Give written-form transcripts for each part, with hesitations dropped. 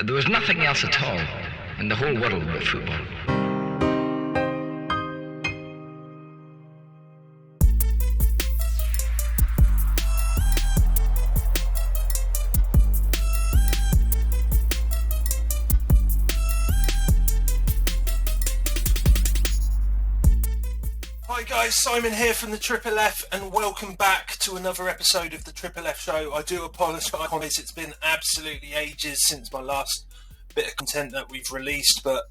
There was nothing else at all in the whole world but football. Hi guys, Simon here from the FFF and welcome back to another episode of the FFF show. I do apologise, it's been absolutely ages since my last bit of content that we've released, but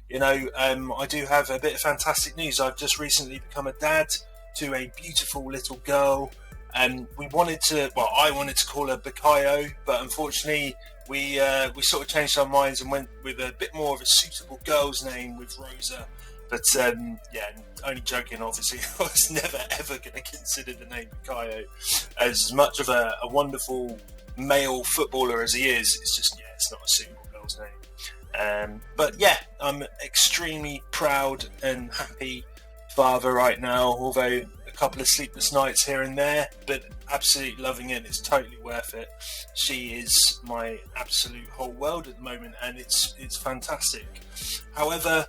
you know, I do have a bit of fantastic news. I've just recently become a dad to a beautiful little girl, and I wanted to call her Bukayo, but unfortunately we sort of changed our minds and went with a bit more of a suitable girl's name with Rosa. But yeah, only joking, obviously. I was never ever going to consider the name Bukayo. As much of a wonderful male footballer as he is, it's just, yeah, it's not a suitable girl's name. But yeah, I'm extremely proud and happy father right now, although a couple of sleepless nights here and there, but absolutely loving it. It's totally worth it. She is my absolute whole world at the moment, and it's fantastic. However,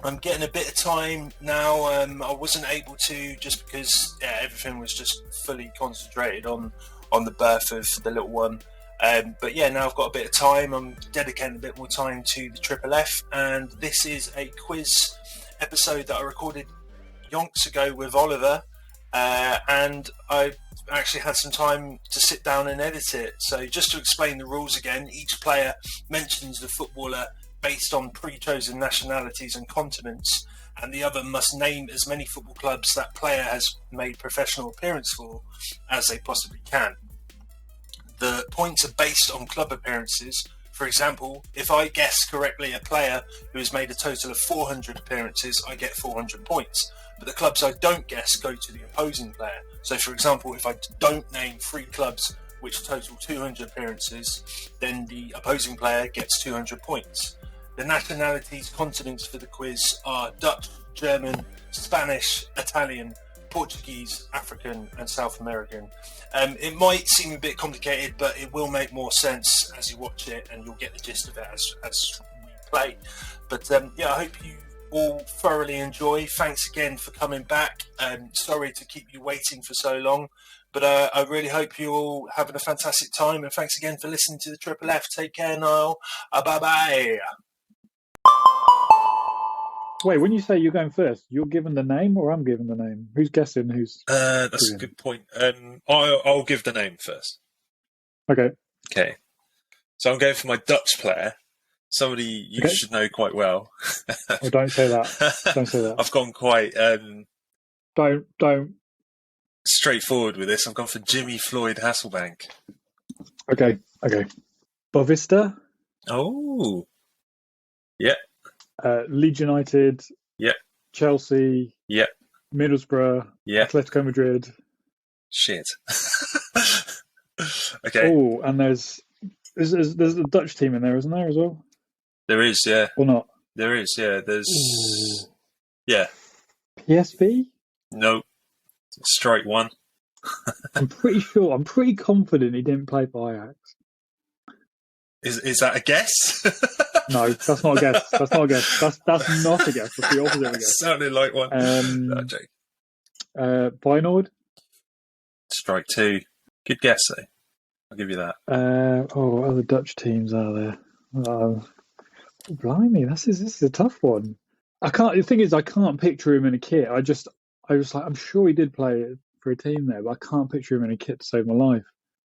I'm getting a bit of time now. I wasn't able to, just because everything was just fully concentrated on the birth of the little one. But yeah, now I've got a bit of time. I'm dedicating a bit more time to the FFF, and this is a quiz episode that I recorded yonks ago with Oliver, and I actually had some time to sit down and edit it. So just to explain the rules again, each player mentions the footballer based on pre-chosen nationalities and continents, and the other must name as many football clubs that player has made professional appearance for as they possibly can. The points are based on club appearances. For example, if I guess correctly a player who has made a total of 400 appearances, I get 400 points. But the clubs I don't guess go to the opposing player. So for example, if I don't name 3 clubs which total 200 appearances, then the opposing player gets 200 points. The nationalities continents for the quiz are Dutch, German, Spanish, Italian, Portuguese, African and South American. It might seem a bit complicated, but it will make more sense as you watch it, and you'll get the gist of it as we play. But yeah, I hope you all thoroughly enjoy. Thanks again for coming back. Sorry to keep you waiting for so long, but I really hope you're all having a fantastic time, and thanks again for listening to the FFF. Take care now. Bye-bye. Wait, when you say you're going first, you're given the name or I'm given the name? Who's guessing who's... That's a good point. I'll give the name first. Okay. So I'm going for my Dutch player, somebody you should know quite well. Oh, don't say that. Don't say that. I've gone quite Don't. straightforward with this. I've gone for Jimmy Floyd Hasselbank. Okay. Boavista. Oh. Yeah. Leeds United. Yeah. Chelsea. Yeah. Middlesbrough. Yeah. Atletico Madrid. Shit. Okay. Oh, and there's a Dutch team in there, isn't there, as well? There is, yeah. Or not? There is, yeah. There's... Yeah. PSV? No. Strike one. I'm pretty confident he didn't play for Ajax. Is that a guess? No, that's not a guess. That's not a guess. That's not a guess. That's the opposite of a guess. Sounded like one. No, joke. Feyenoord? Strike two. Good guess, though. I'll give you that. What other Dutch teams are there? Blimey, this is a tough one. The thing is, I can't picture him in a kit. I was like, I'm sure he did play for a team there, but I can't picture him in a kit to save my life.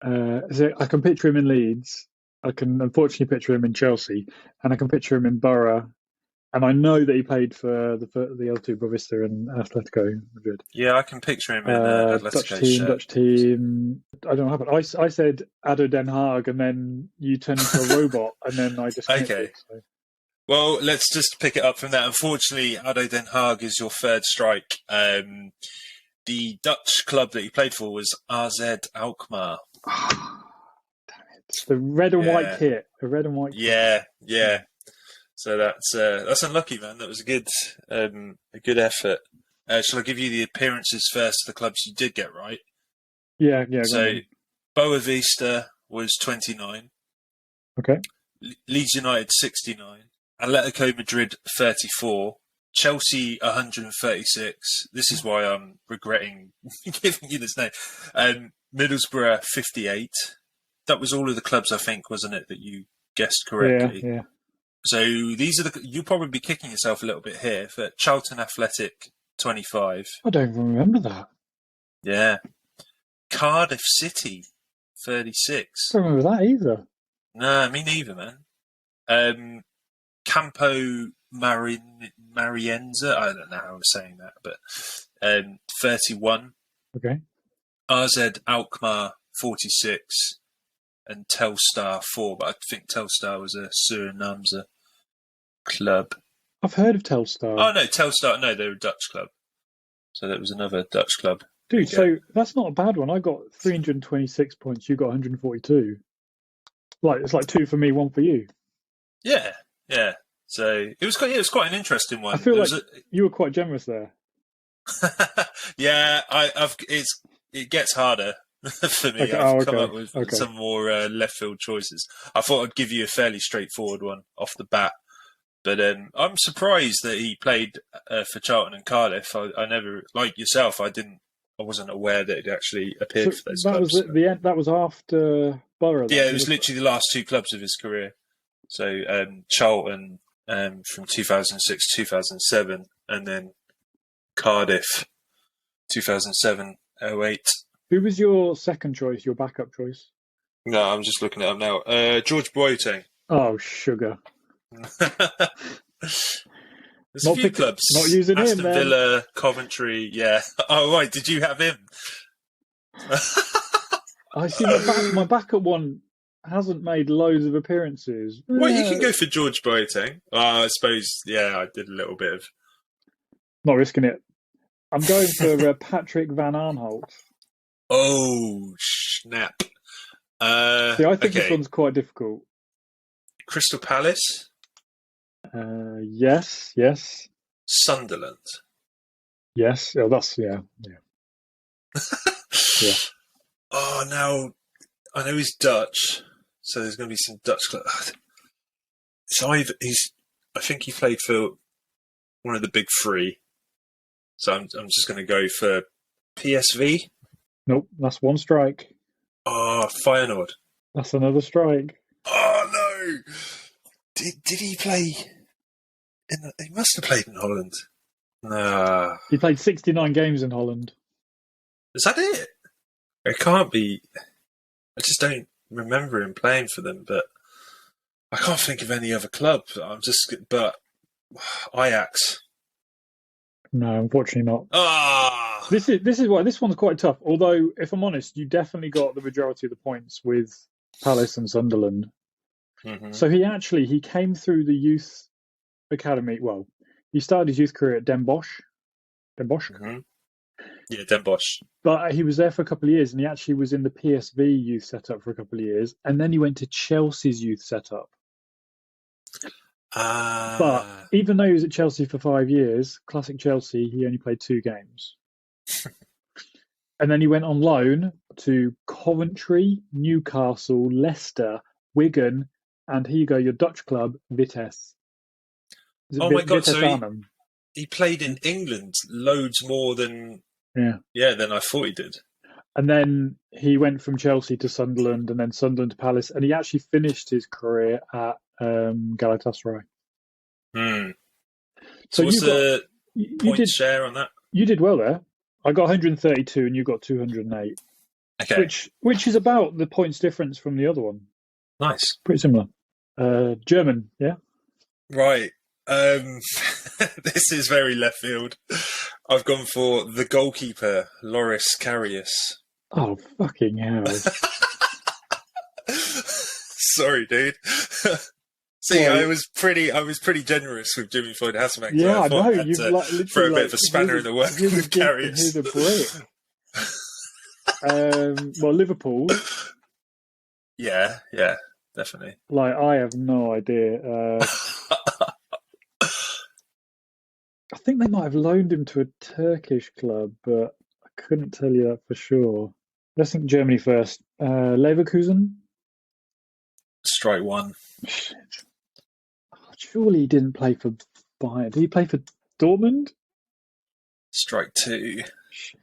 So I can picture him in Leeds. I can unfortunately picture him in Chelsea, and I can picture him in Borough, and I know that he played for the L2 Boavista and Atletico Madrid. Yeah, I can picture him in Atletico. Dutch team. I don't know what happened. I said Ado Den Haag, and then you turned into a robot, and then I just okay. So. Well, let's just pick it up from that. Unfortunately, Ado Den Haag is your third strike. The Dutch club that he played for was AZ Alkmaar. The red and white kit. The red and white kit. Yeah. So that's unlucky, man. That was a good effort. Shall I give you the appearances first of the clubs you did get right? Yeah. So Boavista was 29. Okay. Leeds United 69, Atletico Madrid 34, Chelsea 136. This is why I'm regretting giving you this name. Middlesbrough 58. That was all of the clubs, I think, wasn't it, that you guessed correctly? Yeah. So these are you'll probably be kicking yourself a little bit here for Charlton Athletic 25. I don't even remember that. Yeah. Cardiff City 36. I don't remember that either. No, me neither, man. Campo Marienza, I don't know how I'm saying that, but 31. Okay. AZ Alkmaar 46 and Telstar 4, but I think Telstar was a Surinamese club. I've heard of Telstar. Oh no, Telstar, no, they're a Dutch club. So that was another Dutch club. Dude, so that's not a bad one. I got 326 points, you got 142. It's like 2 for me, 1 for you. Yeah. So it was quite an interesting one. I feel you were quite generous there. Yeah, it gets harder for me. Okay. I've come up with some more left field choices. I thought I'd give you a fairly straightforward one off the bat, but I'm surprised that he played for Charlton and Cardiff. I never, like yourself, I wasn't aware that it actually appeared for those clubs. That was after Borough. Yeah, it was literally the last 2 clubs of his career. So Charlton from 2006 2007, and then Cardiff 2007-08. Who was your second choice, your backup choice? No, I'm just looking at him now. George Boateng. Oh, sugar. There's a few clubs. Not using Aston him, Villa, Coventry, yeah. Oh, right, did you have him? I see my backup one hasn't made loads of appearances. Well, you can go for George Boateng. I suppose, yeah, I did a little bit of... Not risking it. I'm going for Patrick Van Aanholt. Oh, snap. See, I think this one's quite difficult. Crystal Palace? Yes. Sunderland? Yes. Oh, that's, yeah. Yeah. Oh, now, I know he's Dutch, so there's going to be some Dutch clubs. I think he played for one of the big 3. So I'm just going to go for PSV. Nope, that's 1 strike. Oh, Feyenoord. That's another strike. Oh no! Did he play? He must have played in Holland. Nah. He played 69 games in Holland. Is that it? It can't be. I just don't remember him playing for them, but I can't think of any other club. But Ajax. No, unfortunately not. Ah, This is why this one's quite tough. Although, if I'm honest, you definitely got the majority of the points with Palace and Sunderland. mm-hmm. So he came through the youth academy. Well, he started his youth career at Den Bosch. Mm-hmm. Yeah, Den Bosch. But he was there for a couple of years, and he actually was in the PSV youth setup for a couple of years, and then he went to Chelsea's youth setup. But even though he was at Chelsea for 5 years, classic Chelsea, he only played 2 games. And then he went on loan to Coventry, Newcastle, Leicester, Wigan, and here you go, your Dutch club, Vitesse. Oh my God, Vitesse so Arnhem? he played in England loads more than than I thought he did. And then he went from Chelsea to Sunderland, and then Sunderland to Palace, and he actually finished his career at Galatasaray. So what's the point share on that? You did well there. I got 132 and you got 208. Okay. Which is about the points difference from the other one. Nice. Pretty similar. German, yeah? Right. This is very left field. I've gone for the goalkeeper, Loris Karius. Oh, fucking hell. Sorry, dude. See, I was pretty generous with Jimmy Floyd Hasselbank. Yeah, I know. You've throw a bit of a spanner in the works with Karius. He's a Brit. Well, Liverpool. Yeah, definitely. I have no idea. I think they might have loaned him to a Turkish club, but I couldn't tell you that for sure. Let's think Germany first. Leverkusen? Strike 1. Shit. Surely he didn't play for Bayern. Did he play for Dortmund? Strike 2. Shit.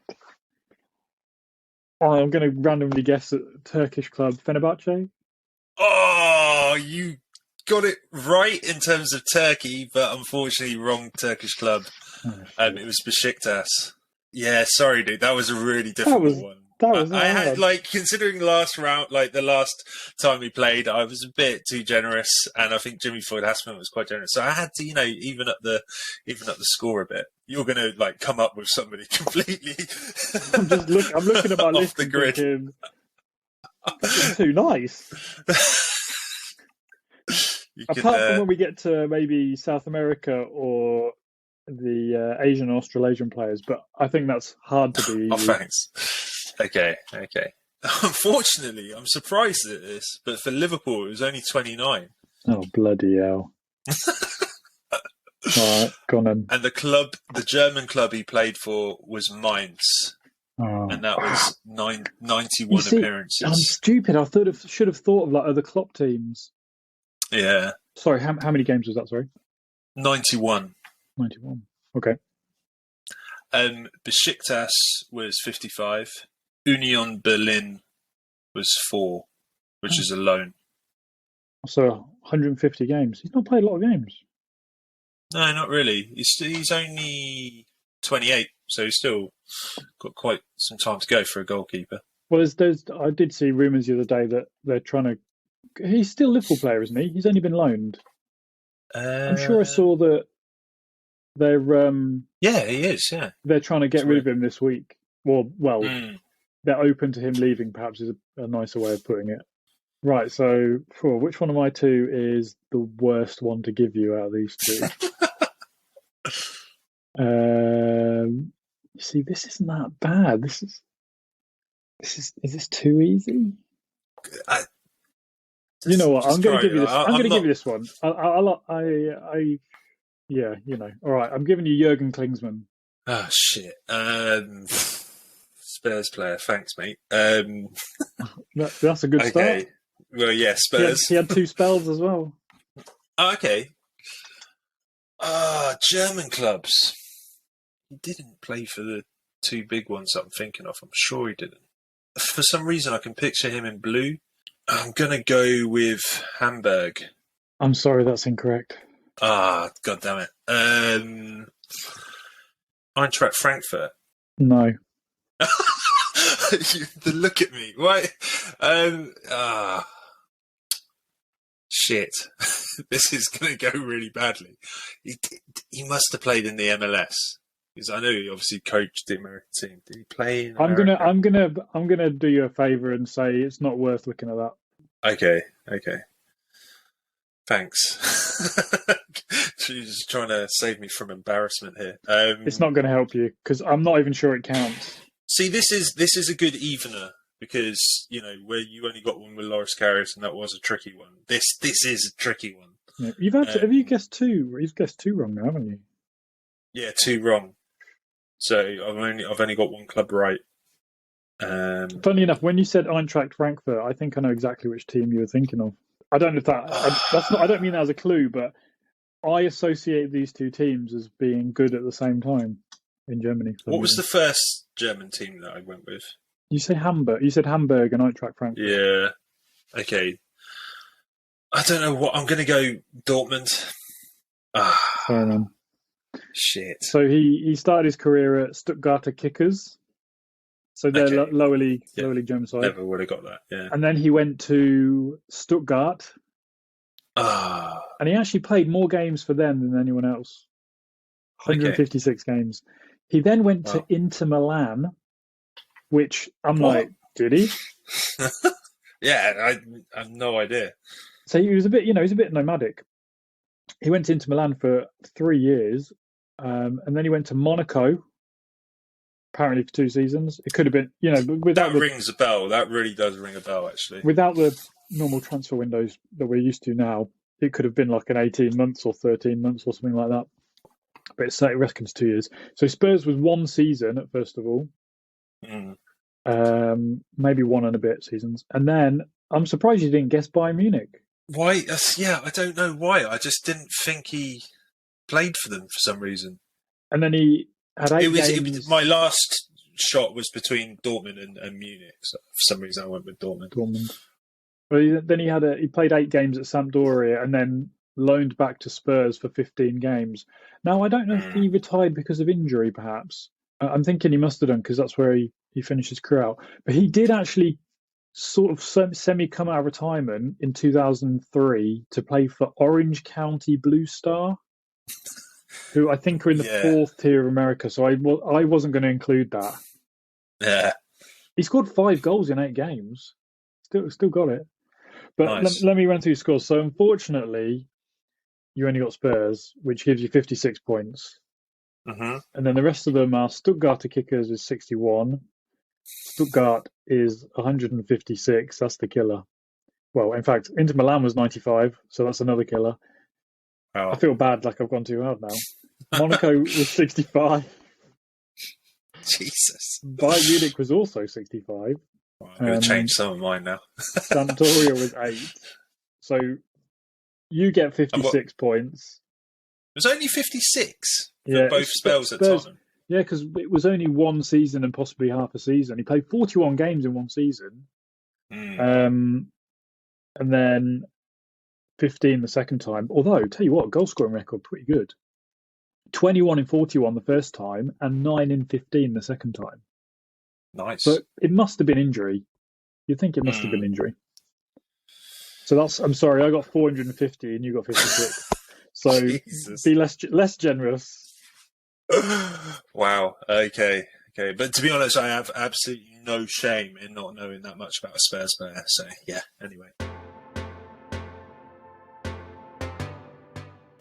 Oh, I'm going to randomly guess at Turkish club Fenerbahce. Oh, you got it right in terms of Turkey, but unfortunately wrong Turkish club. It was Besiktas. Yeah, sorry, dude. That was a really difficult one. That was I had, considering last round, the last time we played, I was a bit too generous, and I think Jimmy Floyd-Hassman was quite generous. So I had to, even up the score a bit. You're going to come up with somebody completely. I'm looking at my list the grid. Thinking, that's too nice. Apart from when we get to maybe South America or the Asian or Australasian players, but I think that's hard to be. Oh, thanks. Okay. Unfortunately, I'm surprised at this, but for Liverpool, it was only 29. Oh, bloody hell. All right, go on then. And the German club he played for was Mainz. Oh. And that was 91 appearances. I'm stupid. I should have thought of other Klopp teams. Yeah. Sorry, how many games was that, sorry? 91. 91. Okay. Besiktas was 55. Union Berlin was 4, which is a loan. So 150 games. He's not played a lot of games. No, not really. He's only 28, so he's still got quite some time to go for a goalkeeper. Well, I did see rumours the other day that they're trying to... He's still a Liverpool player, isn't he? He's only been loaned. I'm sure I saw that they're... yeah, he is, yeah. They're trying to get rid of him this week. They're open to him leaving, perhaps is a nicer way of putting it. Right, so which one of my two is the worst one to give you out of these two? You see, this isn't that bad. Is this too easy? You know what? I'm going to give you this. I'm going to give you this one. All right. I'm giving you Jurgen Klinsmann. Oh shit. Spurs player. Thanks, mate. That's a good start. Well, yeah, Spurs. He had 2 spells as well. Oh, okay. German clubs. He didn't play for the 2 big ones that I'm thinking of. I'm sure he didn't. For some reason, I can picture him in blue. I'm going to go with Hamburg. I'm sorry, that's incorrect. God damn it. Eintracht Frankfurt. No. The look at me. Right? Shit. This is going to go really badly. He must have played in the MLS. Because I know he obviously coached the American team. Did he play in America? I'm gonna do you a favour and say it's not worth looking at that. Okay. Thanks. She's trying to save me from embarrassment here. It's not going to help you because I'm not even sure it counts. See, this is a good evener because where you only got one with Loris Karius and that was a tricky one. This is a tricky one. Yeah. Have you guessed 2? You've guessed 2 wrong now, haven't you? Yeah, 2 wrong. So I've only got 1 club right. Funnily enough, when you said Eintracht Frankfurt, I think I know exactly which team you were thinking of. I don't know if that's not. I don't mean that as a clue, but I associate these 2 teams as being good at the same time in Germany. What was the first German team that I went with? You said Hamburg. You said Hamburg and Eintracht Frankfurt. Yeah. Okay. I don't know what I'm going to go. Dortmund. Fair enough. Shit. So he started his career at Stuttgarter Kickers. So they're lower league German side. Never would have got that. Yeah. And then he went to Stuttgart. And he actually played more games for them than anyone else. 156 games. He then went to Inter Milan, which I'm like, did he? Yeah, I have no idea. So he was a bit, he's a bit nomadic. He went to Inter Milan for 3 years, and then he went to Monaco, apparently for 2 seasons. It could have been, without rings a bell. That really does ring a bell, actually. Without the normal transfer windows that we're used to now, it could have been like an 18 months or 13 months or something like that. But it reckons 2 years. So Spurs was 1 season at first of all. Maybe 1 and a bit seasons. And then I'm surprised you didn't guess Bayern Munich. Why? Yeah, I don't know why. I just didn't think he played for them for some reason. And then he had 8 games. It was my last shot was between Dortmund and Munich. So for some reason, I went with Dortmund. Well, then he played 8 games at Sampdoria and then loaned back to Spurs for 15 games. Now, I don't know if he retired because of injury, perhaps. I'm thinking he must have done because that's where he finished his career out. But he did actually sort of semi come out of retirement in 2003 to play for Orange County Blue Star, who I think are in the 4th tier of America. So I wasn't going to include that. Yeah. He scored 5 goals in 8 games. Still got it. But nice. let me run through scores. So unfortunately, you only got Spurs, which gives you 56 points. Mm-hmm. And then the rest of them are Stuttgart Kickers is 61. Stuttgart is 156. That's the killer. Well, in fact, Inter Milan was 95, so that's another killer. Oh. I feel bad, like I've gone too hard now. Monaco was 65. Jesus. Bayern Munich was also 65. Well, I'm going to change some of mine now. Sampdoria was 8. So you get 56 points. It was only 56 for Yeah, both spells at Tottenham. Yeah, because it was only one season and possibly half a season. He played 41 games in one season. And then 15 the second time. Although, tell you what, goal scoring record, pretty good. 21 in 41 the first time and 9 in 15 the second time. Nice. But it must have been injury. You'd think it must have been injury. So I'm sorry, I got 450 and you got 56. So Jesus. Be less generous. Wow. Okay. But to be honest, I have absolutely no shame in not knowing that much about a Spurs player. So yeah. Anyway.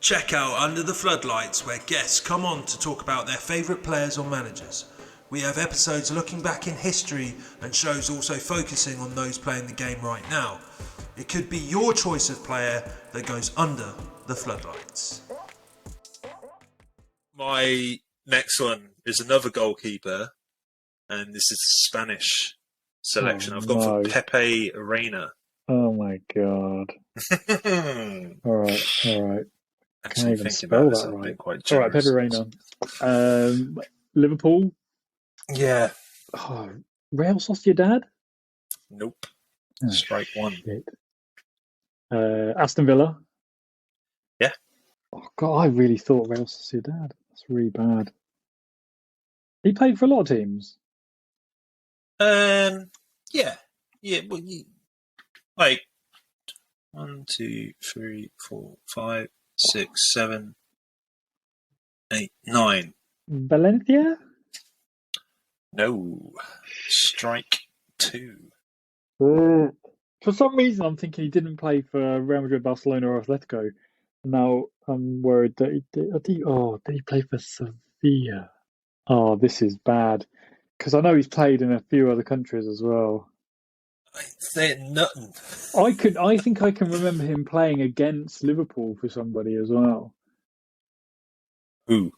Check out Under the Floodlights, where guests come on to talk about their favourite players or managers. We have episodes looking back in history and shows also focusing on those playing the game right now. It could be your choice of player that goes under the floodlights. My next one is another goalkeeper, and this is a Spanish selection. I've gone for Pepe Reina. Oh my god! All right. Actually, thinking about this, I've been quite generous. All right, Pepe Reina. Liverpool. Yeah. Oh, Real Sociedad. Nope. Strike one. Shit. Aston Villa. Yeah. Oh god, I really thought Real Sociedad. That's really bad. He played for a lot of teams. Yeah. Well, like 1, 2, 3, 4, 5, 6, 7, 8, 9. Valencia. No. Strike 2. For some reason, I'm thinking he didn't play for Real Madrid, Barcelona, or Atletico. Now I'm worried that did he play for Sevilla? Oh, this is bad. Because I know he's played in a few other countries as well. I said nothing. I think I can remember him playing against Liverpool for somebody as well. Who?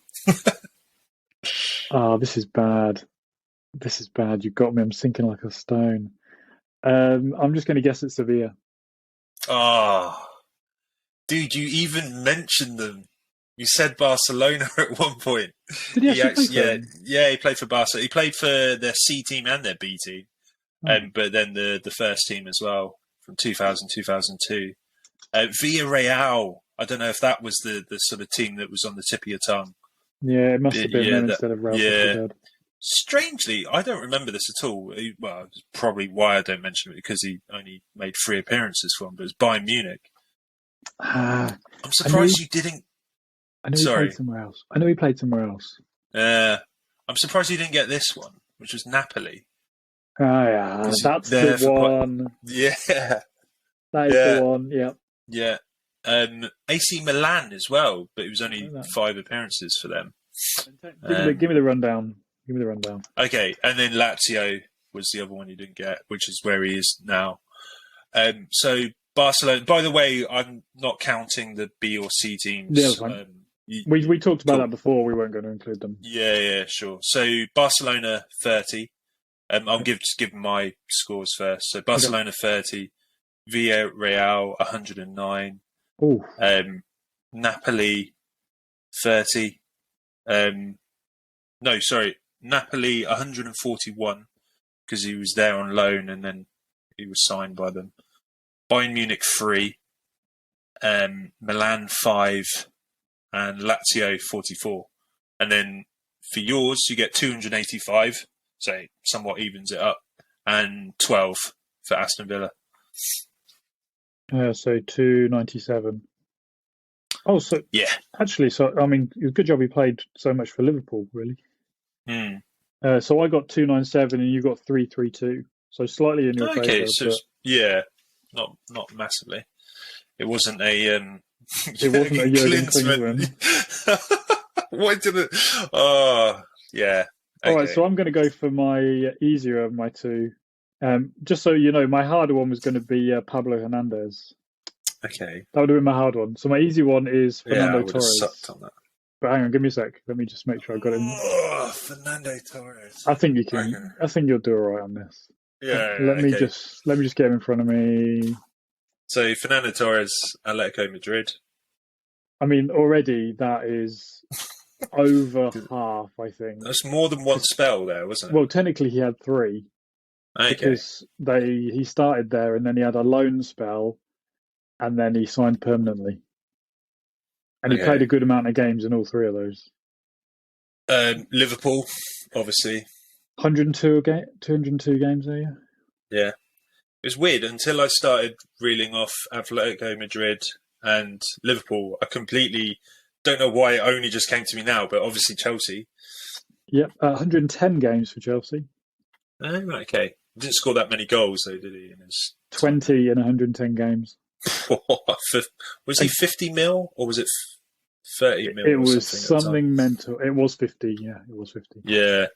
Oh, this is bad. This is bad. You got me. I'm sinking like a stone. I'm just going to guess it's Sevilla. Oh, dude, you even mentioned them. You said Barcelona at one point. Did he actually play for them? Yeah, he played for Barcelona. He played for their C team and their B team, but then the first team as well from 2000, 2002. Villarreal. I don't know if that was the sort of team that was on the tip of your tongue. Yeah, it must have been them instead of Real Sociedad. Strangely, I don't remember this at all. Well, it's probably why I don't mention it, because he only made 3 appearances for him, but it was Bayern Munich. I'm surprised you didn't... I know he played somewhere else. I'm surprised you didn't get this one, which was Napoli. Oh, yeah, that's the one. Yeah. That is the one, yeah. Yeah. AC Milan as well, but it was only 5 appearances for them. Give me the rundown. Okay, and then Lazio was the other one you didn't get, which is where he is now. So Barcelona. By the way, I'm not counting the B or C teams. Yeah, we talked about that before. We weren't going to include them. Yeah, sure. So Barcelona 30. I'll give my scores first. So Barcelona 30, Villarreal 109. Oh, Napoli 30. Napoli 141 because he was there on loan and then he was signed by them. Bayern Munich 3, Milan 5, and Lazio 44. And then for yours, you get 285, so somewhat evens it up, and 12 for Aston Villa. so 297. Oh, so Yeah. actually, so I mean, it was a good job he played so much for Liverpool, really. So I got 297 and you got 332. So slightly in your favour. Okay, so but yeah, not massively. It wasn't a it wasn't a Jurgen Klinsmann. Why did it? Oh, yeah. Okay. All right, so I'm going to go for my easier of my two. Just so you know, my harder one was going to be Pablo Hernandez. Okay. That would have been my hard one. So my easy one is Fernando I would Torres. have sucked on that. But hang on, give me a sec. Let me just make sure I got him. Oh, Fernando Torres. I think you can. Okay. I think you'll do all right on this. Yeah. Let me okay. just get him in front of me. So Fernando Torres, Atletico Madrid. I mean, already that is over half. I think That's more than one spell there, wasn't it? Well, technically he had 3 because he started there and then he had a loan spell, and then he signed permanently, and he played a good amount of games in all 3 of those. Liverpool, obviously. 202 games there, yeah. Yeah. It was weird until I started reeling off Atletico Madrid and Liverpool. I completely don't know why it only just came to me now, but obviously Chelsea. Yep, 110 games for Chelsea. Oh, right, okay. Didn't score that many goals, though, did he? 20 in 110 games. Was he 50 mil or was it 30 mil? It was something mental. It was 50, yeah, it was 50. Yeah.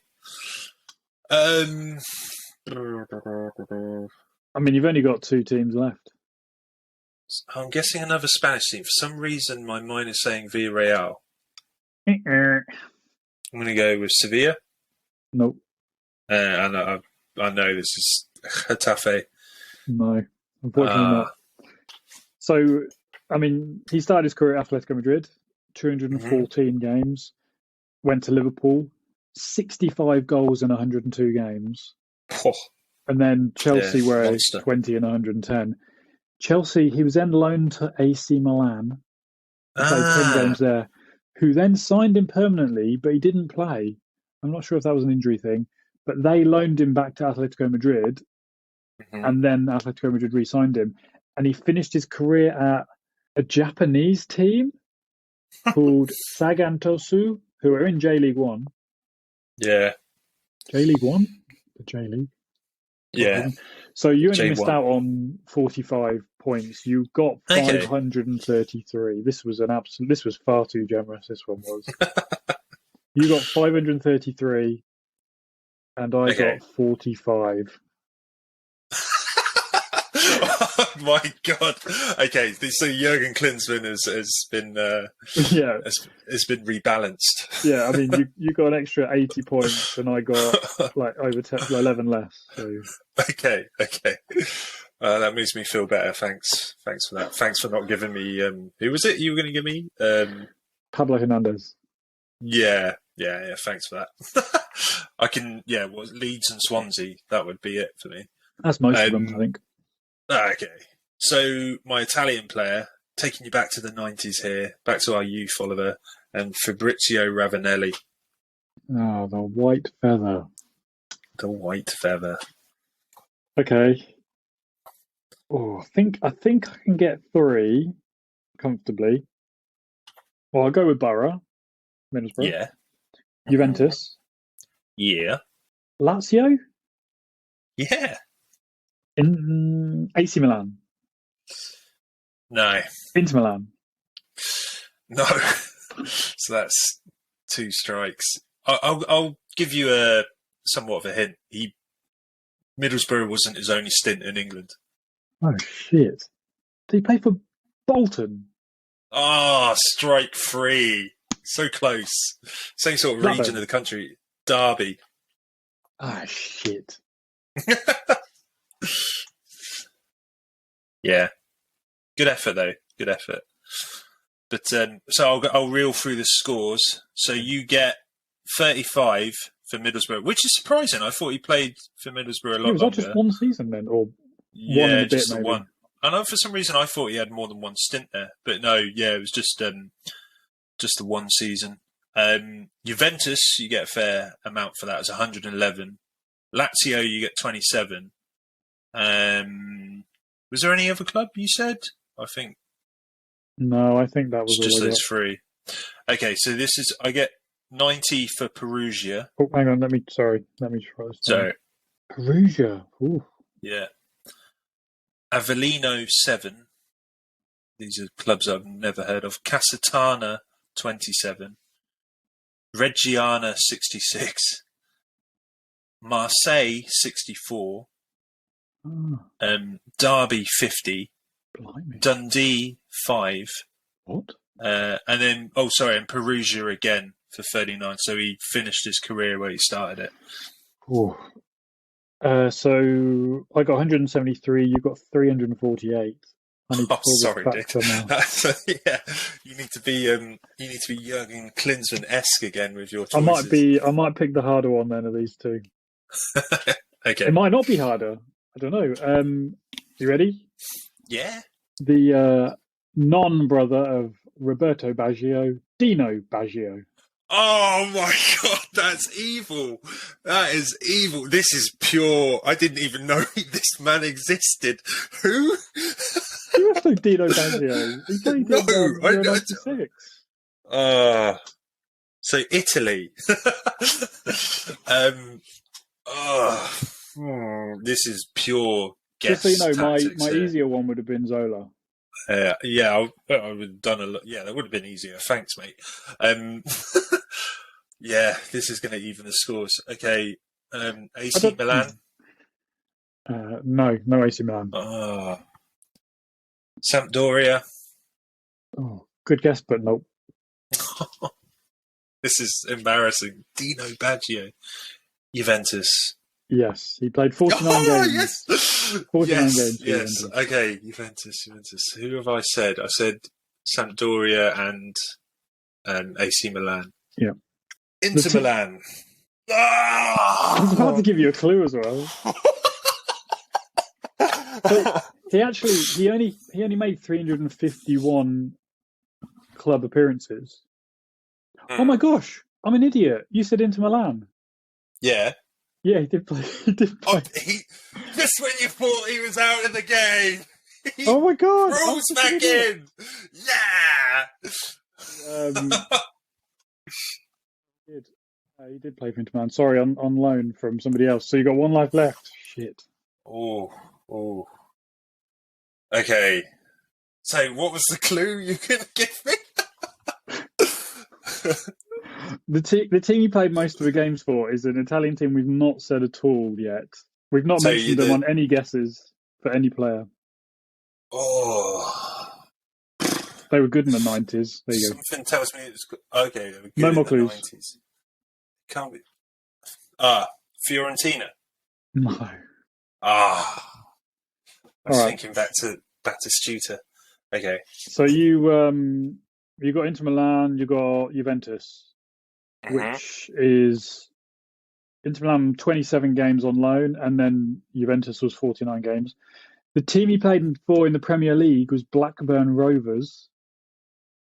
I mean, you've only got 2 teams left. I'm guessing another Spanish team. For some reason, my mind is saying Villarreal. I'm going to go with Sevilla. Nope. I know this is Getafe. No, unfortunately not. So, I mean, he started his career at Atletico Madrid, 214 games, went to Liverpool, 65 goals in 102 games. Oh. And then Chelsea were monster. 20 in 110. Chelsea, he was then loaned to AC Milan, played 10 games there, who then signed him permanently, but he didn't play. I'm not sure if that was an injury thing, but they loaned him back to Atletico Madrid, and then Atletico Madrid re-signed him. And he finished his career at a Japanese team called Sagantosu, who are in J-League 1. Yeah. J-League 1? The J-League. Yeah. So you only J1. missed out on 45 points. You got 533. This was far too generous, this one was. You got 533 and I got 45. Oh my god! Okay, so Jurgen Klinsmann has been has been rebalanced. Yeah, I mean you got an extra 80 points and I got like over 11 less. So okay, that makes me feel better. Thanks for that. Thanks for not giving me who was it you were going to give me? Pablo Hernandez. Yeah. Thanks for that. I can Leeds and Swansea. That would be it for me. That's most of them, I think. Okay. So my Italian player, taking you back to the 90s here, back to our youth, Oliver, and Fabrizio Ravanelli. Oh, the white feather. The white feather. Okay. Oh, I think I can get 3 comfortably. Well, I'll go with Borough, Middlesbrough. Yeah. Juventus. Yeah. Lazio? Yeah. In AC Milan. No. Inter Milan. No. So that's 2 strikes. I'll give you a somewhat of a hint. Middlesbrough wasn't his only stint in England. Oh shit! Did he play for Bolton? Strike 3. So close. Same sort of region of the country. Derby. Shit. Yeah. Good effort, though. Good effort. But so I'll reel through the scores. So you get 35 for Middlesbrough, which is surprising. I thought he played for Middlesbrough a lot Was longer. that just one season then, or Yeah, one and a bit just the maybe? one. I know for some reason I thought he had more than one stint there, but no, yeah, it was just the one season. Juventus, you get a fair amount for that. It's 111. Lazio, you get 27. Was there any other club you said? I think No, I think that was it's just all I those got. three. Okay, so I get 90 for Perugia. Oh, hang on, let me try this. So Perugia. Ooh. yeah, Avellino 7. These are clubs I've never heard of. Casatana 27. Reggiana 66. Marseille 64. Ah, Derby 50. blimey. Dundee 5. What? And then, and Perugia again for 39. So he finished his career where he started it. Ooh. So I got 173. You got 348. I need to pull Sorry, this Dick. back somehow. Yeah, you need to be Jurgen Klinsmann-esque again with your choices. I might pick the harder one then of these two. Okay. It might not be harder. I don't know. You ready? Yeah. The non-brother of Roberto Baggio, Dino Baggio. Oh my God, that's evil. That is evil. This is pure. I didn't even know this man existed. Who? You must know Dino Baggio. He played No, in I Euro don't. 96. So Italy. This is pure guess. Just so you know, tactics my here. easier one would have been Zola. Yeah, I would have done a lot. Yeah, that would have been easier. Thanks, mate. Yeah, this is going to even the scores. Okay, AC Milan. No AC Milan. Sampdoria. Oh, good guess, but nope. This is embarrassing. Dino Baggio. Juventus. Yes, he played 49 games. Yes. 49 yes, games. for yes. Juventus. Okay, Juventus. Who have I said? I said Sampdoria and AC Milan. Yeah. Inter Milan. I was about to give you a clue as well. So he only made 351 club appearances. Oh my gosh, I'm an idiot. You said Inter Milan. Yeah. Yeah, he did play. Just when you thought he was out of the game. Oh my god! Rolls back in. Yeah. He did play for Inter Milan. Sorry, on loan from somebody else. So you got one life left. Shit. Oh. Okay. So, what was the clue you could give me? The team he played most of the games for is an Italian team we've not said at all yet. We've not mentioned them on any guesses for any player. Oh. They were good in the 90s. There you go. Something tells me it's okay. They were good No more in clues. The 90s. Can't be. Fiorentina. No. I was All right. thinking back to Stutter. Okay. So you got Inter Milan, you got Juventus, which is Inter Milan 27 games on loan, and then Juventus was 49 games. The team he played for in the Premier League was Blackburn Rovers.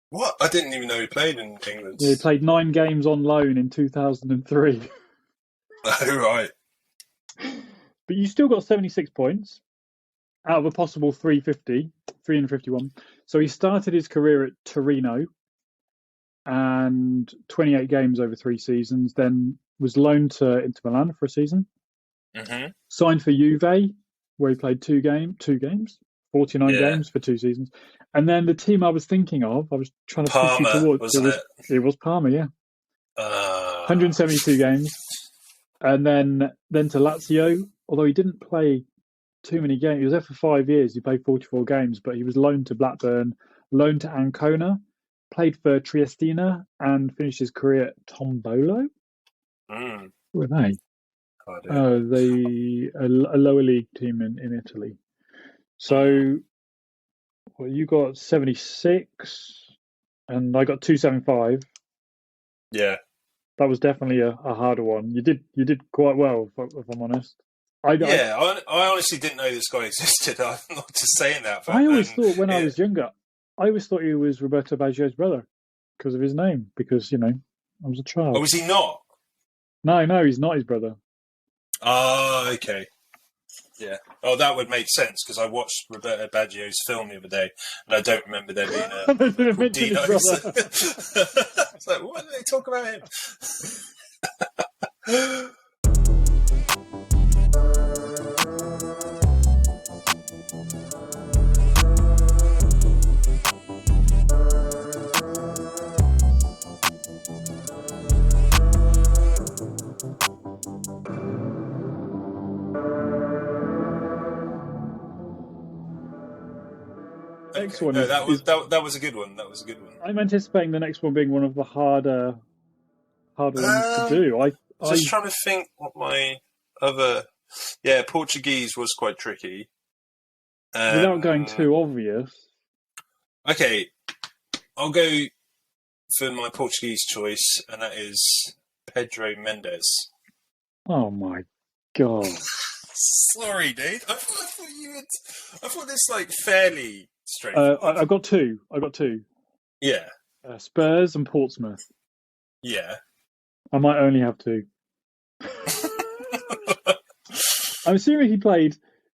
What? I didn't even know he played in England. Yeah, he played 9 games on loan in 2003. Oh, right. But you still got 76 points out of a possible 351. So he started his career at Torino and 28 games over 3 seasons, then was loaned to Inter Milan for a season. Signed for Juve, where he played 2 games, 49 games for 2 seasons. And then the team I was thinking of, I was trying to push you towards. Wasn't it? It was Parma, yeah. 172 games. And then to Lazio, although he didn't play too many games. He was there for 5 years. He played 44 games, but he was loaned to Blackburn, loaned to Ancona, played for Triestina, and finished his career at Tombolo. Who are they? A lower league team in Italy. So Well, you got 76, and I got 275. Yeah. That was definitely a harder one. You did quite well, if I'm honest. I honestly didn't know this guy existed. I'm not just saying that. But, I always thought when I was younger, I always thought he was Roberto Baggio's brother because of his name. Because I was a child. Oh, was he not? No, he's not his brother. Oh, okay. Yeah. Oh, that would make sense because I watched Roberto Baggio's film the other day, and I don't remember there being a Dino. It's like, why do they talk about him? Next one. No, that was a good one. That was a good one. I'm anticipating the next one being one of the harder ones to do. I was just trying to think what my other. Yeah, Portuguese was quite tricky. Without going too obvious. Okay, I'll go for my Portuguese choice, and that is Pedro Mendes. Oh my god! Sorry, dude. I thought this fairly straight. I got two. Yeah. Spurs and Portsmouth. Yeah. I might only have two. I'm assuming he played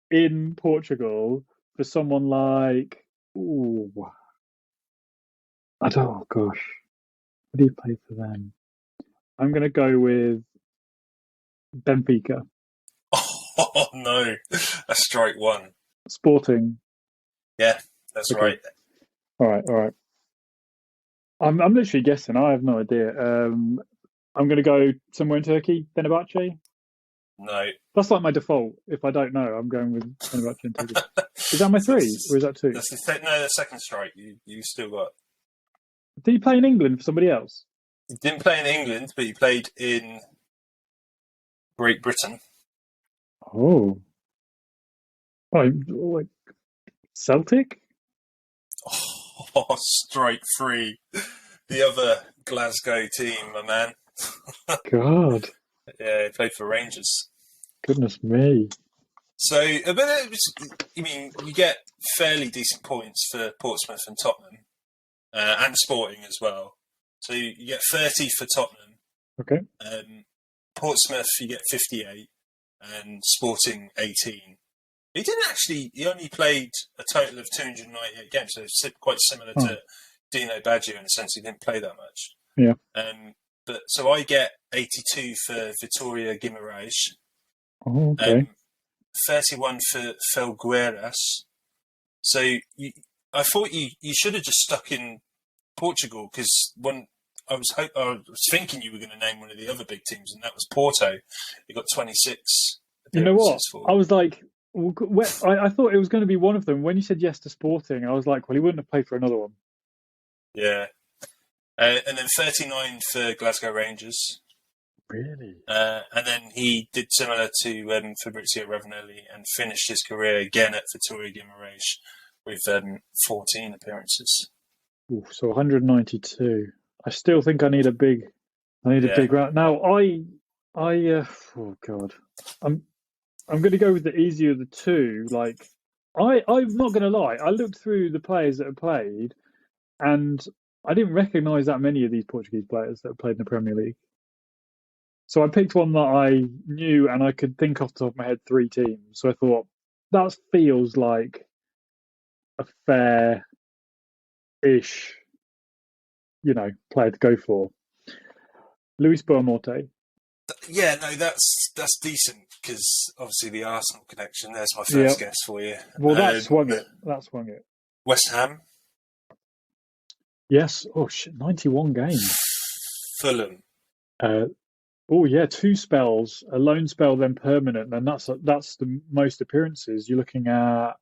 in Portugal for someone like. Oh gosh. What did he play for them? I'm going to go with Benfica. Oh no, that's strike one. Sporting. Yeah, that's okay. Right. All right. I'm literally guessing. I have no idea. I'm going to go somewhere in Turkey. Fenerbahce. No. That's like my default. If I don't know, I'm going with Fenerbahce in Turkey. Is that my three, or is that two? That's the second strike. You still got. Did he play in England for somebody else? He didn't play in England, but he played in Great Britain. Oh, like Celtic? Oh, strike three. The other Glasgow team, my man. God. Yeah, he played for Rangers. Goodness me. So, but it was, you get fairly decent points for Portsmouth and Tottenham, and Sporting as well. So you get 30 for Tottenham. Okay. Portsmouth, you get 58. And Sporting 18. He only played a total of 298 games, so it's quite similar to Dino Baggio in the sense he didn't play that much. Yeah. So I get 82 for Vitória Guimarães. Oh, okay. 31 for Felgueiras. So I thought you should have just stuck in Portugal because when I was thinking you were going to name one of the other big teams, and that was Porto. You got 26. You know what? I was like, I thought it was going to be one of them. When you said yes to Sporting, I was like, well, he wouldn't have played for another one. Yeah. And then 39 for Glasgow Rangers. Really? And then he did similar to Fabrizio Ravanelli and finished his career again at Vitória Guimarães with 14 appearances. Ooh, so 192. I still think I need a big round. Now oh god, I'm going to go with the easier of the two. Like I'm not going to lie. I looked through the players that have played, and I didn't recognise that many of these Portuguese players that have played in the Premier League. So I picked one that I knew and I could think off the top of my head 3 teams. So I thought that feels like a fair-ish, player to go for. Luis Boamorte. Yeah, no, that's decent because obviously the Arsenal connection. There's my first guess for you. Well, that swung it. West Ham. Yes. Oh shit! 91 games. Fulham. 2 spells. A loan spell, then permanent, and that's the most appearances. You're looking at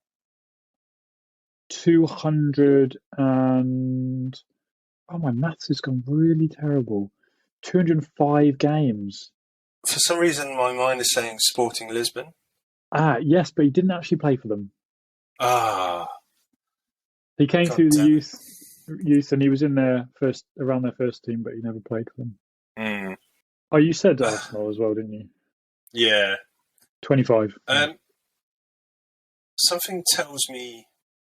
200 and. Oh, my maths has gone really terrible. 205 games. For some reason, my mind is saying Sporting Lisbon. Yes, but he didn't actually play for them. He came God through the damn it. youth, and he was in around their first team, but he never played for them. Mm. Oh, you said Arsenal as well, didn't you? Yeah. 25. Something tells me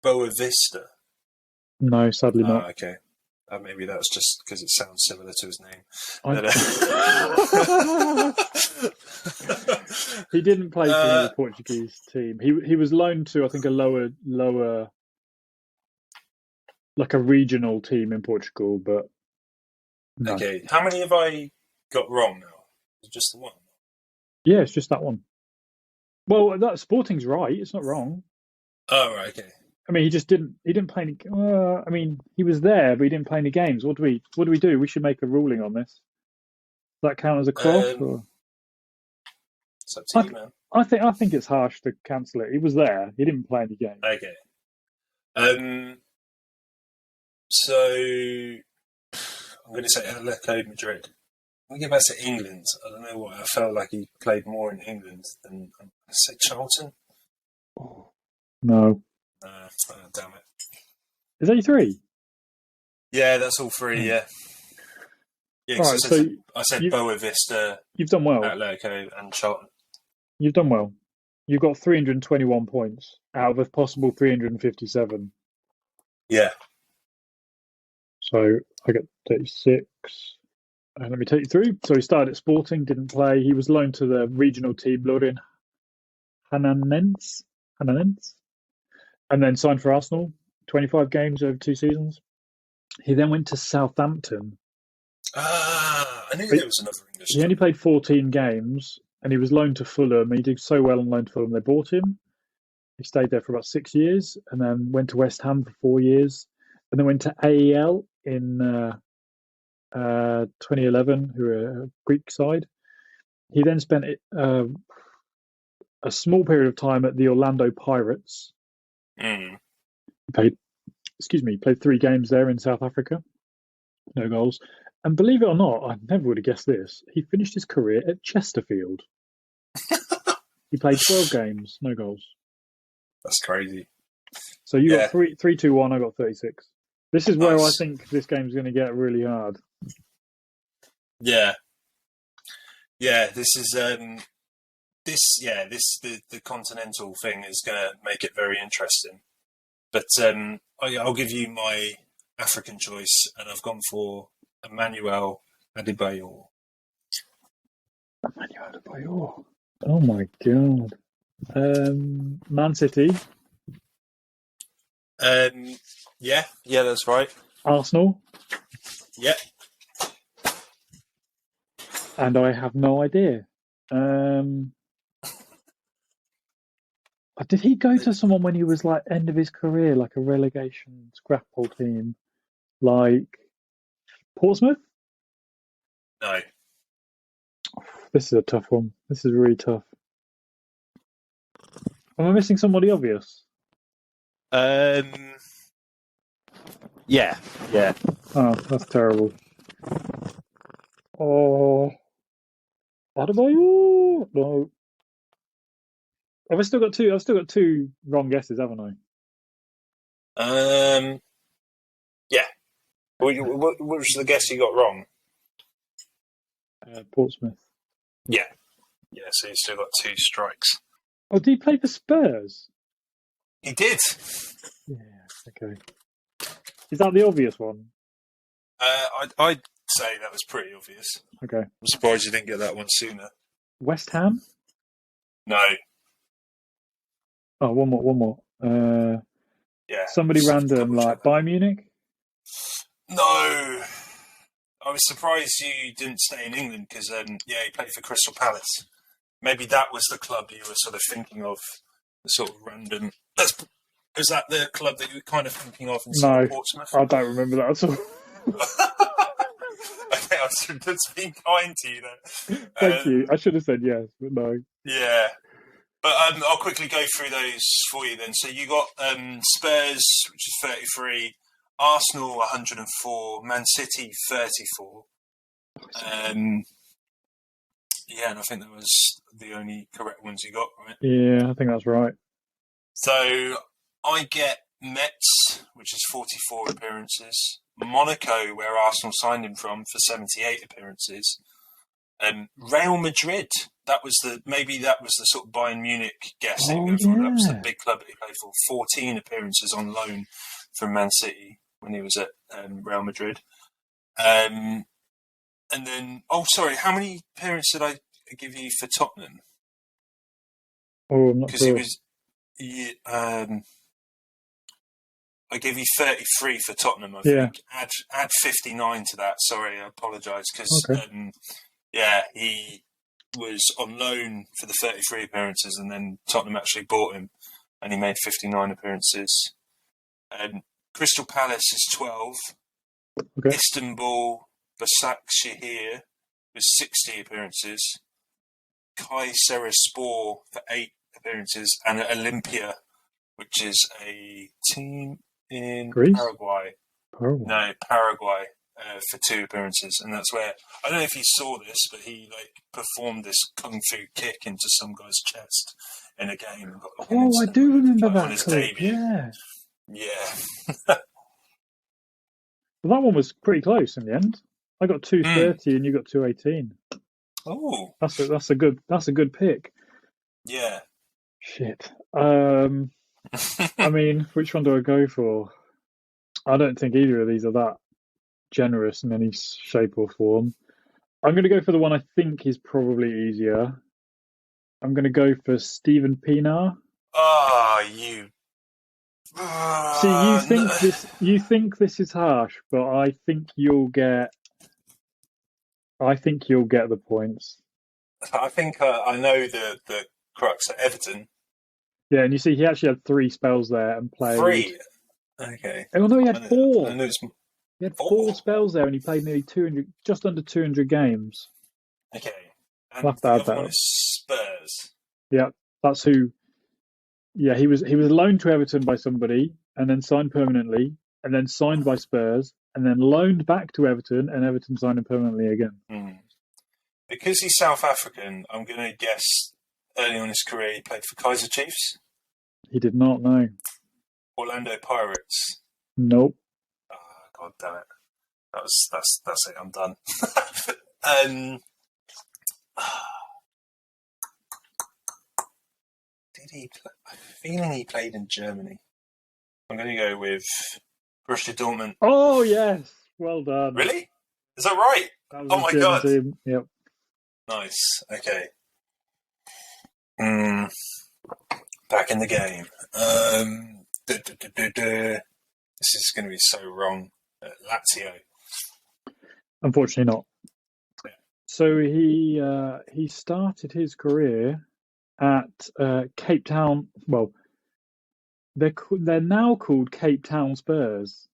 Boa Vista. No, sadly Oh, not. okay. Maybe that's just because it sounds similar to his name. He didn't play for another Portuguese team. He was loaned to, I think, a lower, like a regional team in Portugal, but no. Okay. How many have I got wrong now? Is it just the one? Yeah, it's just that one. Well, that Sporting's right. It's not wrong. Oh, right. Okay. I mean, he didn't play any. I mean, he was there, but he didn't play any games. What do we do? We should make a ruling on this. Does that count as a cross? Or? It's up to you, man. I think it's harsh to cancel it. He was there. He didn't play any games. Okay. So I'm going to say Atletico Madrid. When we get back to England, I don't know why I felt like he played more in England than I'm going to say Charlton. No. Damn it. Is that 3? Yeah, that's all 3. Yeah. Yeah. All right, I said Boa Vista. You've done well. Atletico and Charlton. You've done well. You've got 321 points out of a possible 357. Yeah. So I get 36. And let me take you through. So he started at Sporting, didn't play. He was loaned to the regional team, Lorin Hananense, and then signed for Arsenal. 25 games over 2 seasons. He then went to Southampton. I knew there was another English. He only played 14 games, and he was loaned to Fulham. He did so well on loan to Fulham, they bought him. He stayed there for about 6 years, and then went to West Ham for 4 years, and then went to AEL in 2011, who are a Greek side. He then spent a small period of time at the Orlando Pirates. Played 3 games there in South Africa. No goals. And believe it or not, I never would have guessed this. He finished his career at Chesterfield. He played 12 games, no goals. That's crazy. So you got 3-2-1, I got 36. This is where I think this game's going to get really hard. Yeah. Yeah, this is the continental thing is going to make it very interesting. But I'll give you my African choice, and I've gone for Emmanuel Adebayor. Emmanuel Adebayor. Oh my god. Man City. Yeah, that's right. Arsenal. Yeah. And I have no idea. Did he go to someone when he was like end of his career, like a relegation scrapple team, like Portsmouth? No. This is a tough one. This is really tough. Am I missing somebody obvious? Yeah. Oh, that's terrible. Oh, Adebayor? No. I've still got 2 wrong guesses, haven't I? Yeah. What was the guess you got wrong? Portsmouth. Yeah. Yeah, so you still got 2 strikes. Oh, did he play for Spurs? He did. Yeah, okay. Is that the obvious one? I'd say that was pretty obvious. Okay. I'm surprised you didn't get that one sooner. West Ham? No. Oh, one more. Yeah. Somebody random, like Bayern Munich? No. I was surprised you didn't stay in England because, he played for Crystal Palace. Maybe that was the club you were sort of thinking of, the sort of random... Is that the club that you were kind of thinking of instead of Portsmouth? I don't remember that at all. Okay, I should have been kind to you then. Thank you. I should have said yes, but no. Yeah. But I'll quickly go through those for you then. So you got Spurs, which is 33, Arsenal 104, Man City 34. And I think that was the only correct ones you got, right? Yeah, I think that's right. So I get Metz, which is 44 appearances. Monaco, where Arsenal signed him from, for 78 appearances. Real Madrid, that was the sort of Bayern Munich guess. That was the big club that he played for. 14 appearances on loan from Man City when he was at Real Madrid. And then, how many appearances did I give you for Tottenham? Oh, I'm not sure. Because he was, I gave you 33 for Tottenham, I think. Add 59 to that. Sorry, I apologise. Because, he was on loan for the 33 appearances, and then Tottenham actually bought him, and he made 59 appearances. Crystal Palace is 12. Okay. Istanbul, Başakşehir was 60 appearances. Kayserispor for 8 appearances, and Olympia, which is a team in Greece? Paraguay. Paraguay for 2 appearances, and that's where I don't know if you saw this, but he performed this kung fu kick into some guy's chest in a game and got. I do remember that on his clip. debut. Yeah. Well, that one was pretty close in the end. I got 230 and you got 218. Oh, that's a good pick. Yeah. Shit. I mean, which one do I go for? I don't think either of these are that generous in any shape or form. I'm going to go for the one I think is probably easier. I'm going to go for Steven Pienaar. You. See, you think this is harsh, but I think you'll get the points. I think I know the crux at Everton. Yeah, and you see, he actually had 3 spells there and played. 3? Okay. Oh no, he had 4. He had 4 4 spells there, and he played nearly 200, just under 200 games. Okay. And I'll have to the add other that. one is Spurs. Yeah, that's who. Yeah, he was loaned to Everton by somebody, and then signed permanently, and then signed by Spurs, and then loaned back to Everton, and Everton signed him permanently again. Because he's South African, I'm going to guess early on in his career he played for Kaizer Chiefs. He did not know. Orlando Pirates. Nope. Oh, God damn it! That's it. I'm done. Did he play? I'm feeling he played in Germany. I'm going to go with Borussia Dortmund. Oh yes, well done. Really? Is that right? That was Oh my German God! Team. Yep. Nice. Okay. Back in the game. This is going to be so wrong. Lazio. Unfortunately not. Yeah. So he started his career at Cape Town. Well, they're now called Cape Town Spurs,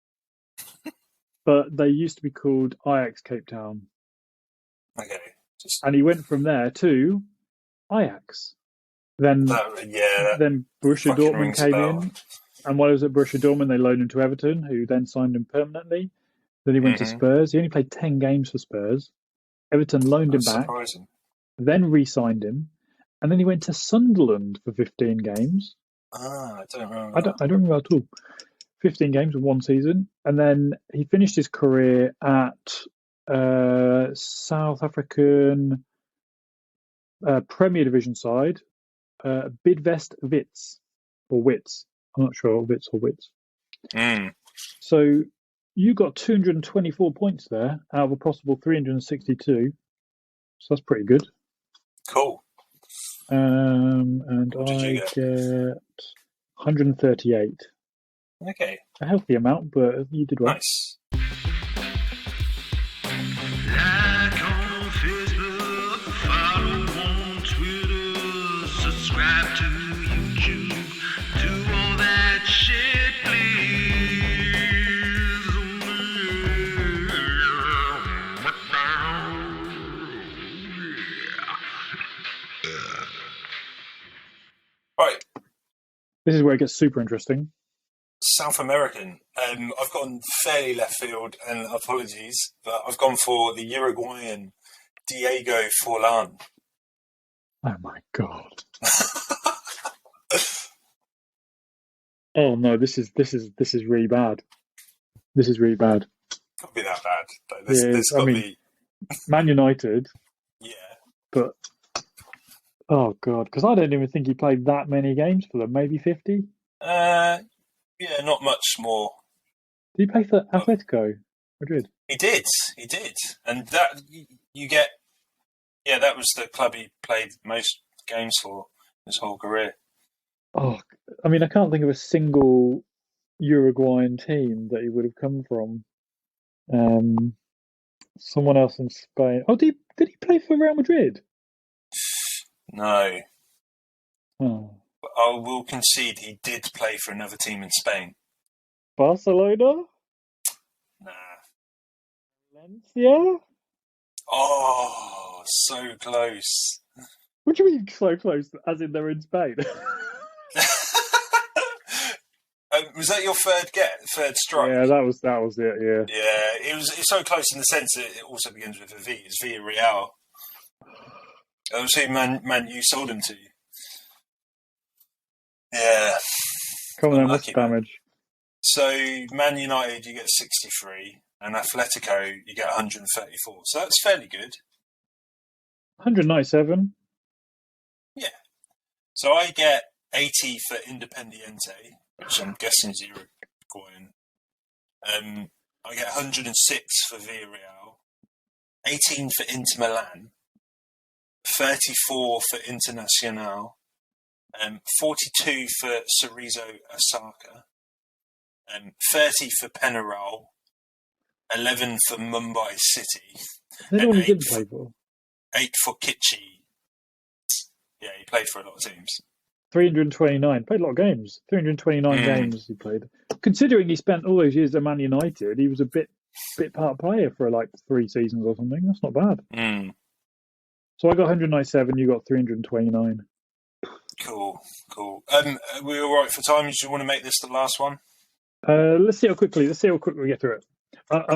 but they used to be called Ajax Cape Town. Okay. And he went from there to Ajax. Then Borussia Dortmund came in, and while he was at Borussia Dortmund, they loaned him to Everton, who then signed him permanently. Then he went to Spurs. He only played 10 games for Spurs. Everton loaned him back, then re-signed him, and then he went to Sunderland for 15 games. I don't remember. I don't remember at all. 15 games in one season, and then he finished his career at South African Premier Division side, Bidvest Wits, or Wits. I'm not sure, Wits or Wits. So you got 224 points there out of a possible 362. So that's pretty good. Cool. And I get 138. Okay. A healthy amount, but you did well. Nice. Like on Facebook, follow on Twitter, subscribe to YouTube, do all that shit, please. Right. This is where it gets super interesting. South American. I've gone fairly left field, and apologies, but I've gone for the Uruguayan Diego Forlan. Oh my God. Oh no, this is really bad. This is really bad. Can't be that bad. Like, Yeah, this got to be. Man United, Yeah. but oh god, because I don't even think he played that many games for them. Maybe 50. Yeah, not much more. Did he play for Atletico Madrid? He did, and that you get. Yeah, that was the club he played most games for his whole career. Oh, I mean, I can't think of a single Uruguayan team that he would have come from. Someone else in Spain. Oh, did he play for Real Madrid? No. Oh. But I will concede he did play for another team in Spain. Barcelona? Nah. Valencia? Oh, so close. What do you mean so close? As in they're in Spain? Was that your third strike? Yeah, that was it. Yeah. Yeah, it's so close in the sense that it also begins with a V. It's Villarreal. That was who Man U sold him to. Yeah. Come on then, what's Unlucky, damage? So Man United, you get 63, and Atletico, you get 134. So that's fairly good. 197. Yeah. So I get 80 for Independiente, which I'm guessing is Uruguayan. I get 106 for Villarreal, 18 for Inter Milan, 34 for Internacional, 42 for Cerezo Osaka, 30 for Penarol, 11 for Mumbai City, They're the and one he didn't play for. 8 for Kitchi. Yeah, he played for a lot of teams. 329. Played a lot of games. 329 games he played. Considering he spent all those years at Man United, he was a bit part player for like 3 seasons or something. That's not bad. So I got 197, you got 329. Cool. Are we all right for time? Do you want to make this the last one? Let's see how quickly we get through it.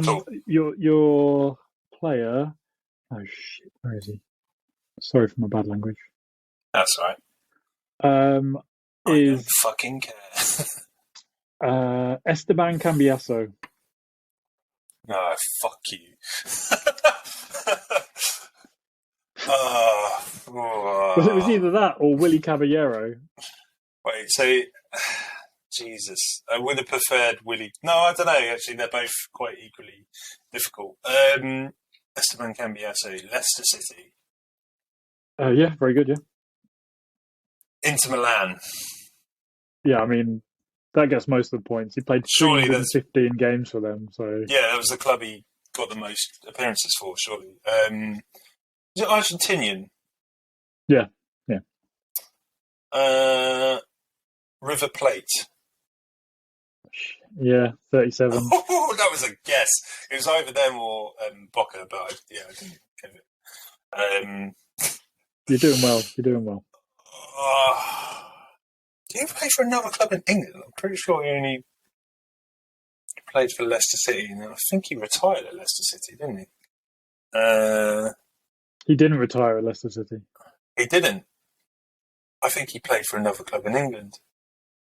Cool. Your player. Oh shit! Where is he? Sorry for my bad language. That's all right. I don't fucking care. Esteban Cambiaso. Oh, fuck you. Was it either that or Willie Caballero? Wait, so Jesus, I would have preferred Willie. No, I don't know. Actually, they're both quite equally difficult. Esteban Cambiaso, Leicester City. Yeah, very good. Yeah. Inter Milan. Yeah, I mean that gets most of the points. He played 315 games for them. So yeah, that was the club he got the most appearances for. Surely. Is it Argentinian? Yeah. River Plate. Yeah, 37. Oh, that was a guess. It was either them or Boca, but I didn't give it. You're doing well. Did he play for another club in England? I'm pretty sure he only played for Leicester City, and I think he retired at Leicester City, didn't he? He didn't retire at Leicester City. He didn't. I think he played for another club in England.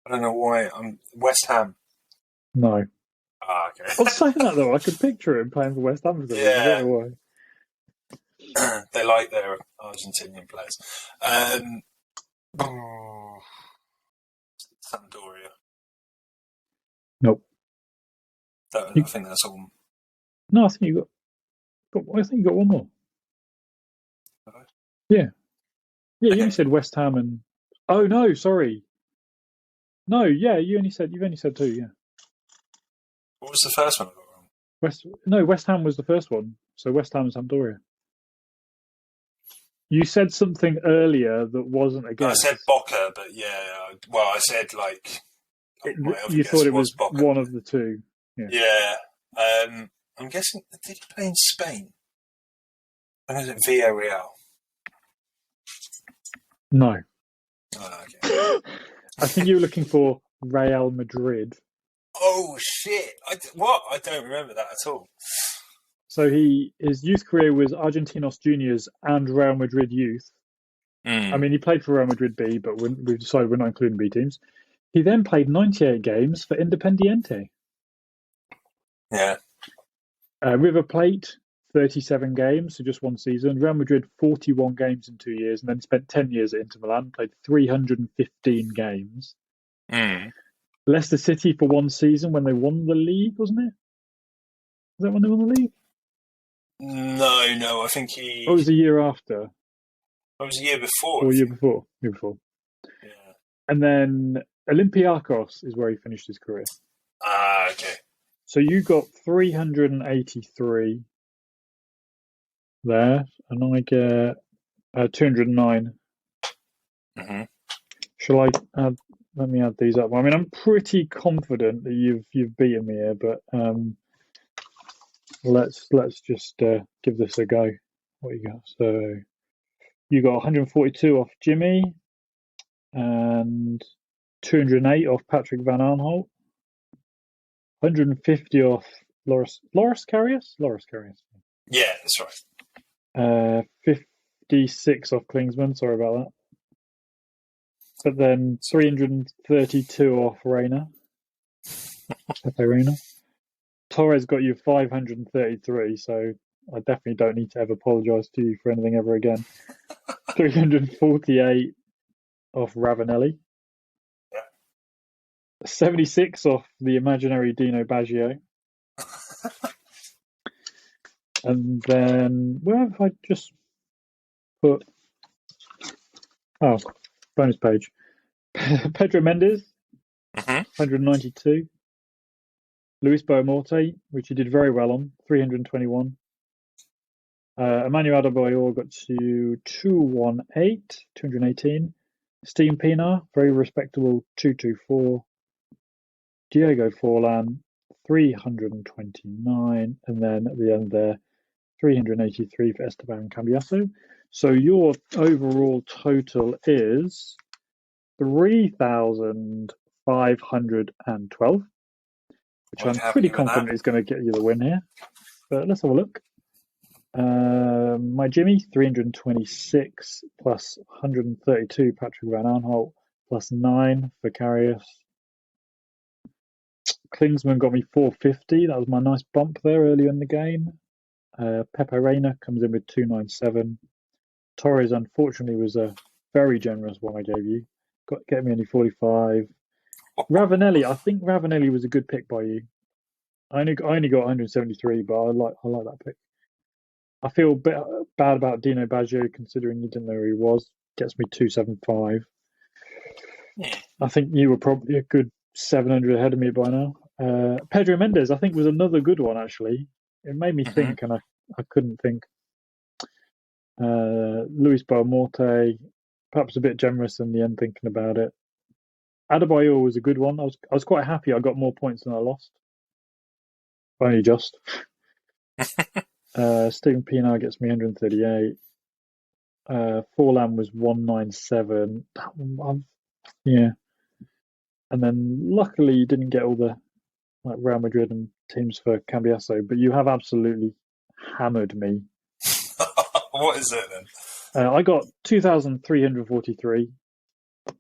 I don't know why. West Ham. No. Ah, okay. I was saying that though. I could picture him playing for West Ham. Yeah. I don't know why. They like their Argentinian players. Sampdoria. Nope. I think that's all. No, I think you got one more. Okay. Yeah. You only said West Ham and. Oh no, sorry. No, yeah, you've only said 2. Yeah. What was the first one I got wrong? West Ham was the first one. So West Ham and Sampdoria. You said something earlier that wasn't a guess. I said Boca, but I said like. You thought it was Boca. One of the two. Yeah. I'm guessing. Did he play in Spain? And is it Villarreal? No. Oh, okay. I think you were looking for Real Madrid. Oh shit! What? I don't remember that at all. So his youth career was Argentinos Juniors and Real Madrid Youth. I mean, he played for Real Madrid B, but we've decided we're not including B teams. He then played 98 games for Independiente. Yeah. River Plate, 37 games, so just one season. Real Madrid, 41 games in 2 years, and then spent 10 years at Inter Milan, played 315 games. Leicester City for one season when they won the league, wasn't it? Was that when they won the league? No, I think he... Oh, it was the year after. It was the year before. Or year before. Year before. Yeah. And then Olympiacos is where he finished his career. Ah, okay. So you got 383 there, and I get 209. Shall I add? Let me add these up. I mean, I'm pretty confident that you've beaten me here, but let's just give this a go. What you got? So you got 142 off Jimmy, and 208 off Patrick Van Aanholt. 150 off Loris Karius? Loris Karius. Yeah, that's right. 56 off Klinsmann, sorry about that. But then 332 off Reina. Pepe Reina. Torres got you 533, so I definitely don't need to ever apologise to you for anything ever again. 348 off Ravanelli. 76 off the imaginary Dino Baggio. And then, where have I just put? Oh, bonus page. Pedro Mendes, 192. Luis Boamorte, which he did very well on, 321. Emmanuel Adebayor got to 218. Steam Pienaar, very respectable, 224. Diego Forlan, 329, and then at the end there, 383 for Esteban Cambiaso. So your overall total is 3,512, which I'm pretty confident is going to get you the win here. But let's have a look. My Jimmy, 326 plus 132, Patrick Van Aanholt, plus 9 for Karius. Klinsmann got me 450. That was my nice bump there earlier in the game. Pepe Reina comes in with 297. Torres, unfortunately, was a very generous one I gave you. Get me only 45. Ravanelli, I think Ravanelli was a good pick by you. I only got 173, but I like that pick. I feel a bit bad about Dino Baggio considering you didn't know who he was. Gets me 275. I think you were probably a good 700 ahead of me by now. Pedro Mendes, I think, was another good one, actually. It made me think, and I couldn't think. Luis Boamorte, perhaps a bit generous in the end thinking about it. Adebayor was a good one. I was quite happy I got more points than I lost. Only just. Steven Pienaar gets me 138. Forlan was 197. Yeah. And then luckily you didn't get all the Real Madrid and teams for Cambiaso, but you have absolutely hammered me. What is it then? I got 2,343.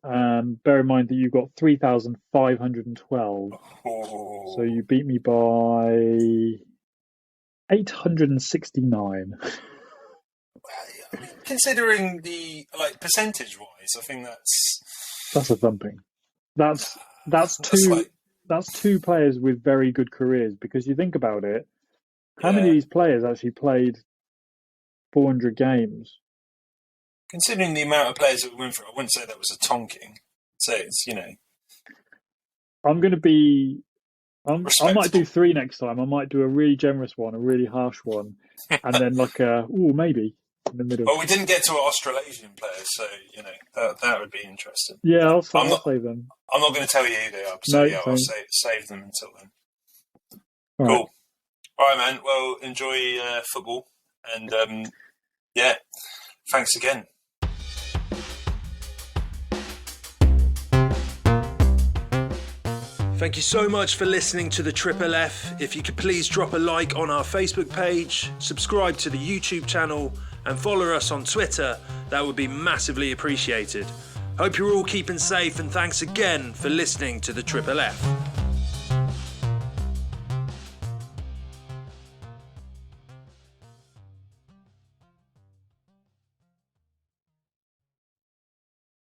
Bear in mind that you got 3,512. So you beat me by 869. Considering the percentage-wise, I think that's a thumping. That's two players with very good careers, because you think about it, how many of these players actually played 400 games? Considering the amount of players that we went through, I wouldn't say that was a tonking. So it's, I'm going to be... I might do 3 next time. I might do a really generous one, a really harsh one, and then maybe in the middle. Well, we didn't get to our Australasian players, so, that would be interesting. Yeah, I'll save them. I'm not going to tell you who they are, so I'll save them until then. All cool. All right, man. Well, enjoy football, and, thanks again. Thank you so much for listening to the Triple F. If you could please drop a like on our Facebook page, subscribe to the YouTube channel, and follow us on Twitter, that would be massively appreciated. Hope you're all keeping safe, and thanks again for listening to the Triple F.